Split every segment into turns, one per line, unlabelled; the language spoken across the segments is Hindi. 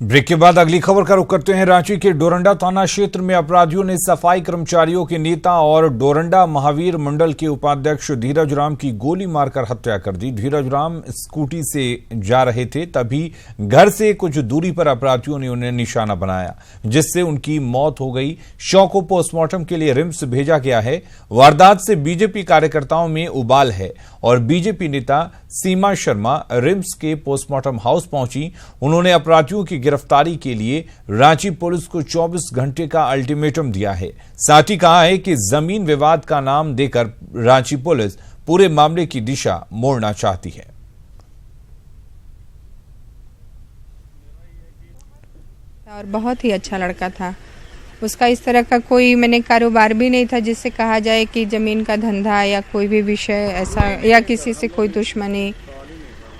ब्रेक के बाद अगली खबर का रुख करते हैं। रांची के डोरंडा थाना क्षेत्र में अपराधियों ने सफाई कर्मचारियों के नेता और डोरंडा महावीर मंडल के उपाध्यक्ष धीरज राम की गोली मारकर हत्या कर दी। धीरज राम स्कूटी से जा रहे थे, तभी घर से कुछ दूरी पर अपराधियों ने उन्हें निशाना बनाया, जिससे उनकी मौत हो गई। शव को पोस्टमार्टम के लिए रिम्स भेजा गया है। वारदात से बीजेपी कार्यकर्ताओं में उबाल है और बीजेपी नेता सीमा शर्मा रिम्स के पोस्टमार्टम हाउस पहुंची। उन्होंने अपराधियों की गिरफ्तारी के लिए रांची पुलिस को 24 घंटे का अल्टीमेटम दिया है। साथ ही कहा है कि जमीन विवाद का नाम देकर रांची पुलिस पूरे मामले की दिशा मोड़ना चाहती है।
और बहुत ही अच्छा लड़का था। उसका इस तरह का कोई मैंने कारोबार भी नहीं था जिससे कहा जाए कि ज़मीन का धंधा या कोई भी विषय ऐसा या किसी से कोई दुश्मनी।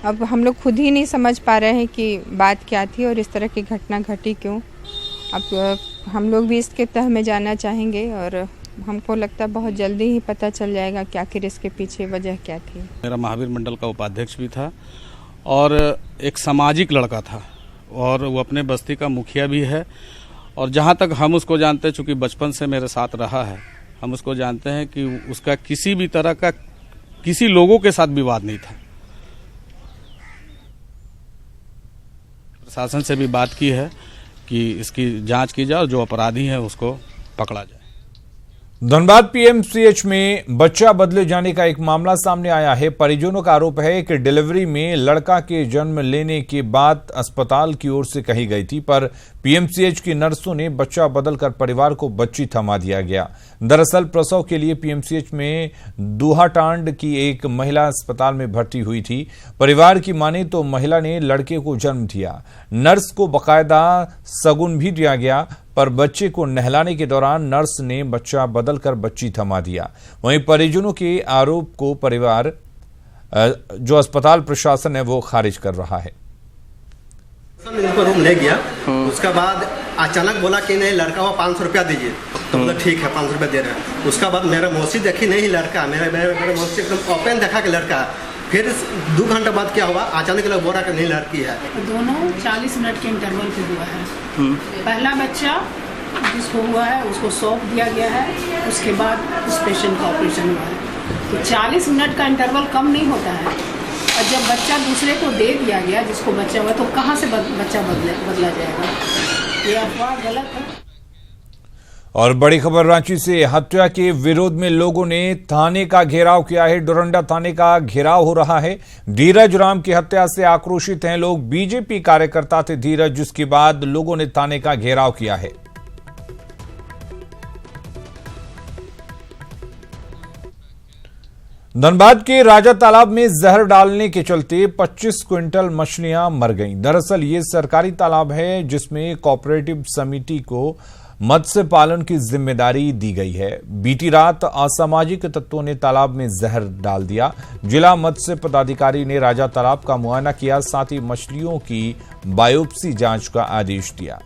अब हम लोग खुद ही नहीं समझ पा रहे हैं कि बात क्या थी और इस तरह की घटना घटी क्यों। अब हम लोग भी इसके तह में जाना चाहेंगे और हमको लगता है बहुत जल्दी ही पता चल जाएगा कि आखिर इसके पीछे वजह क्या थी।
मेरा महावीर मंडल का उपाध्यक्ष भी था और एक सामाजिक लड़का था और वो अपने बस्ती का मुखिया भी है। और जहाँ तक हम उसको जानते हैं, चूँकि बचपन से मेरे साथ रहा है, हम उसको जानते हैं कि उसका किसी भी तरह का किसी लोगों के साथ विवाद नहीं था। प्रशासन से भी बात की है कि इसकी जांच की जाए और जो अपराधी है उसको पकड़ा जाए।
धनबाद पीएमसीएच में बच्चा बदले जाने का एक मामला सामने आया है। परिजनों का आरोप है कि डिलीवरी में लड़का के जन्म लेने की बात अस्पताल की ओर से कही गई थी, पर पीएमसीएच की नर्सों ने बच्चा बदलकर परिवार को बच्ची थमा दिया गया। दरअसल प्रसव के लिए पीएमसीएच में दूहाटांड की एक महिला अस्पताल में भर्ती हुई थी। परिवार की माने तो महिला ने लड़के को जन्म दिया। नर्स को बकायदा सगुन भी दिया गया, पर बच्चे को नहलाने के दौरान नर्स ने बच्चा बदलकर बच्ची थमा दिया। वहीं परिजनों के आरोप को परिवार जो अस्पताल प्रशासन है वो खारिज कर रहा है।
इनको रूम ले गया, उसका बाद अचानक बोला कि नहीं लड़का हुआ 500 रुपया दीजिए, तो बोला ठीक है 500 रुपया दे रहे हैं। उसका बाद मेरा मौसी देखी नहीं लड़का, मेरे मौसी एकदम ओपन देखा कि लड़का। फिर 2 घंटे बाद क्या हुआ, अचानक लोग बोला कि नहीं लड़की है।
दोनों 40 मिनट के इंटरवल पे हुआ है। पहला बच्चा जिसको हुआ है उसको सौंप दिया गया है, उसके बाद उस पेशेंट का ऑपरेशन हुआ है। तो 40 मिनट का इंटरवल कम नहीं होता है। और जब बच्चा दूसरे को दे दिया गया जिसको बच्चा हुआ, तो कहाँ से बच्चा बदला जाएगा? ये अफवाह गलत है।
और बड़ी खबर रांची से, हत्या के विरोध में लोगों ने थाने का घेराव किया है। डोरंडा थाने का घेराव हो रहा है। धीरज राम की हत्या से आक्रोशित हैं लोग। बीजेपी कार्यकर्ता थे धीरज, जिसके बाद लोगों ने थाने का घेराव किया है। धनबाद के राजा तालाब में जहर डालने के चलते 25 क्विंटल मछलियां मर गईं। दरअसल ये सरकारी तालाब है जिसमें कोऑपरेटिव समिति को मत्स्य पालन की जिम्मेदारी दी गई है। बीती रात असामाजिक तत्वों ने तालाब में जहर डाल दिया। जिला मत्स्य पदाधिकारी ने राजा तालाब का मुआयना किया, साथ ही मछलियों की बायोप्सी जांच का आदेश दिया।